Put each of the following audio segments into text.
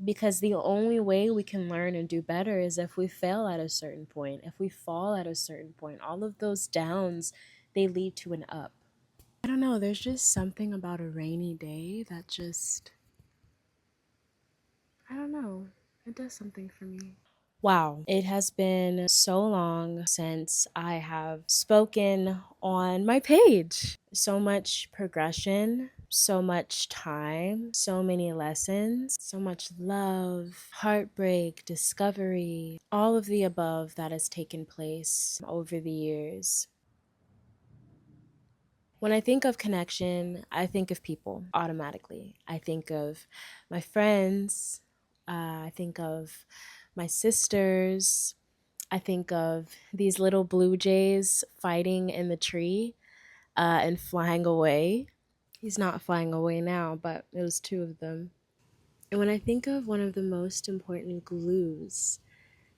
Because the only way we can learn and do better is if we fail at a certain point, if we fall at a certain point. All of those downs, they lead to an up. I don't know, there's just something about a rainy day that just, I don't know, it does something for me. Wow, it has been so long since I have spoken on my page. So much progression, so much time, so many lessons, so much love, heartbreak, discovery, all of the above that has taken place over the years. When I think of connection, I think of people automatically. I think of my friends, I think of my sisters, I think of these little blue jays fighting in the tree and flying away. He's not flying away now, but it was two of them. And when I think of one of the most important glues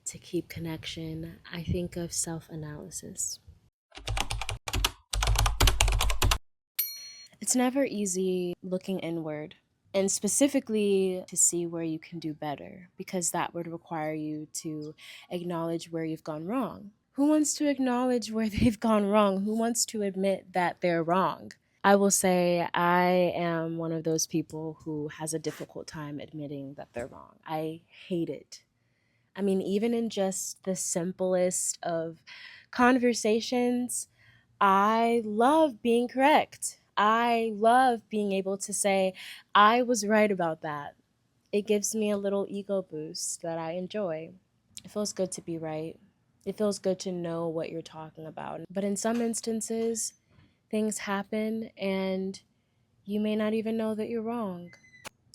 to keep connection, I think of self analysis. It's never easy looking inward, and specifically to see where you can do better, because that would require you to acknowledge where you've gone wrong. Who wants to acknowledge where they've gone wrong? Who wants to admit that they're wrong? I will say I am one of those people who has a difficult time admitting that they're wrong. I hate it. I mean, even in just the simplest of conversations, I love being correct. I love being able to say, I was right about that. It gives me a little ego boost that I enjoy. It feels good to be right. It feels good to know what you're talking about. But in some instances, things happen and you may not even know that you're wrong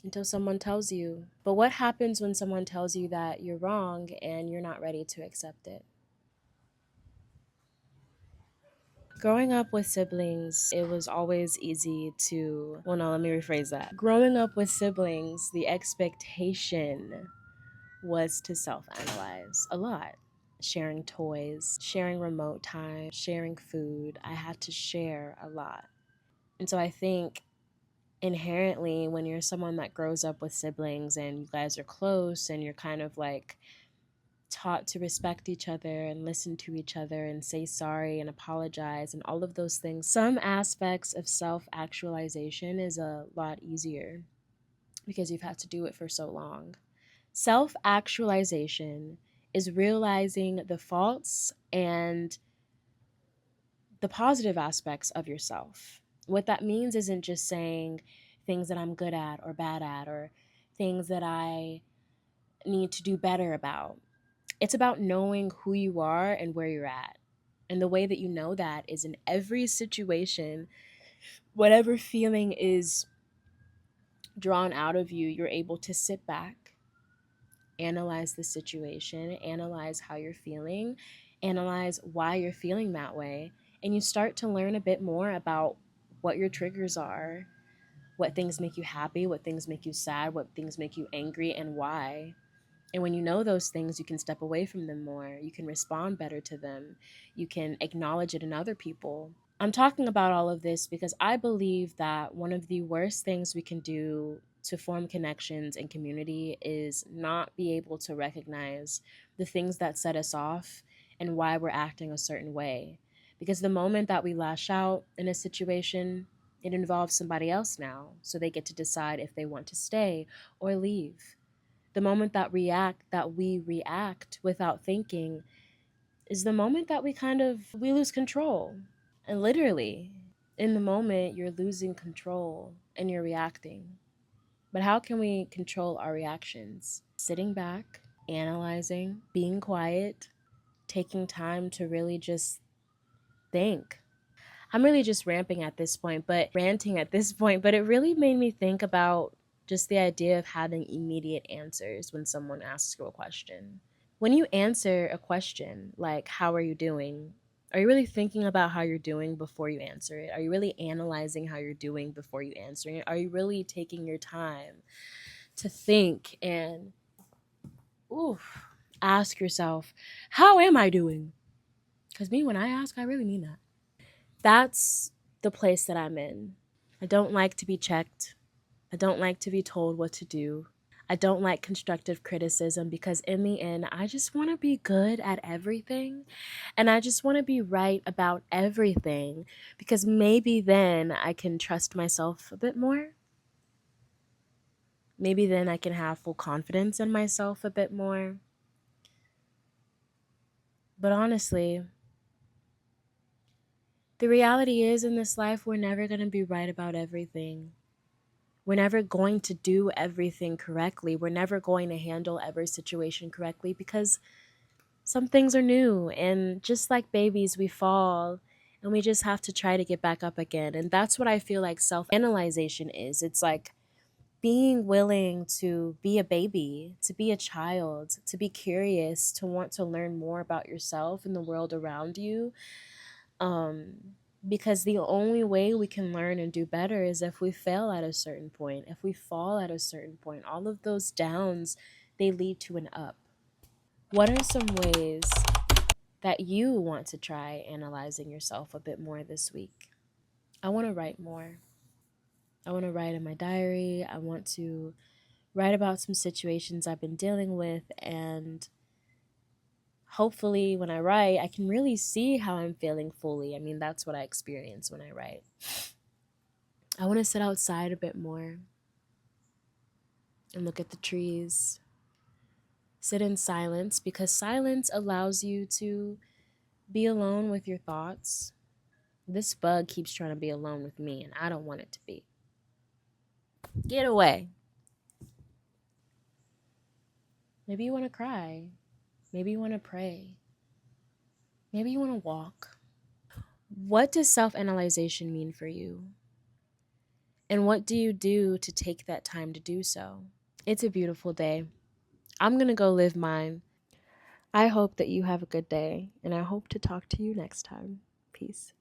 until someone tells you. But what happens when someone tells you that you're wrong and you're not ready to accept it? Growing up with siblings, it was always easy to, well, no, let me rephrase that. Growing up with siblings, the expectation was to self analyze a lot. Sharing toys, sharing remote time, sharing food. I had to share a lot. And so I think inherently, when you're someone that grows up with siblings and you guys are close and you're kind of like taught to respect each other and listen to each other and say sorry and apologize and all of those things, some aspects of self actualization is a lot easier because you've had to do it for so long. Self actualization is realizing the faults and the positive aspects of yourself. What that means isn't just saying things that I'm good at or bad at or things that I need to do better about. It's about knowing who you are and where you're at. And the way that you know that is in every situation, whatever feeling is drawn out of you, you're able to sit back, analyze the situation, analyze how you're feeling, analyze why you're feeling that way. And you start to learn a bit more about what your triggers are, what things make you happy, what things make you sad, what things make you angry, and why. And when you know those things, you can step away from them more. You can respond better to them. You can acknowledge it in other people. I'm talking about all of this because I believe that one of the worst things we can do to form connections and community is not be able to recognize the things that set us off and why we're acting a certain way. Because the moment that we lash out in a situation, it involves somebody else now. So they get to decide if they want to stay or leave. The moment that we react without thinking is the moment that we lose control. And literally, in the moment you're losing control and you're reacting. But how can we control our reactions? Sitting back, analyzing, being quiet, taking time to really just think. I'm really just ranting at this point, but it really made me think about just the idea of having immediate answers when someone asks you a question. When you answer a question like, how are you doing? Are you really thinking about how you're doing before you answer it? Are you really analyzing how you're doing before you answer it? Are you really taking your time to think and ooh, ask yourself, how am I doing? Because me, when I ask, I really mean that. That's the place that I'm in. I don't like to be checked. I don't like to be told what to do. I don't like constructive criticism because, in the end, I just want to be good at everything. And I just want to be right about everything because maybe then I can trust myself a bit more. Maybe then I can have full confidence in myself a bit more. But honestly, the reality is in this life, we're never going to be right about everything. We're never going to do everything correctly. We're never going to handle every situation correctly because some things are new. And just like babies, we fall and we just have to try to get back up again. And that's what I feel like self analyzation is. It's like being willing to be a baby, to be a child, to be curious, to want to learn more about yourself and the world around you. Um, because the only way we can learn and do better is if we fail at a certain point, if we fall at a certain point. All of those downs, they lead to an up. What are some ways that you want to try analyzing yourself a bit more this week? I want to write more. I want to write in my diary. I want to write about some situations I've been dealing with, and hopefully when I write, I can really see how I'm feeling fully. I mean, that's what I experience when I write. I want to sit outside a bit more and look at the trees, sit in silence because silence allows you to be alone with your thoughts. This bug keeps trying to be alone with me, and I don't want it to be. Get away. Maybe you want to cry. Maybe you want to pray. Maybe you want to walk. What does self analyzation mean for you? And what do you do to take that time to do so? It's a beautiful day. I'm going to go live mine. I hope that you have a good day, and I hope to talk to you next time. Peace.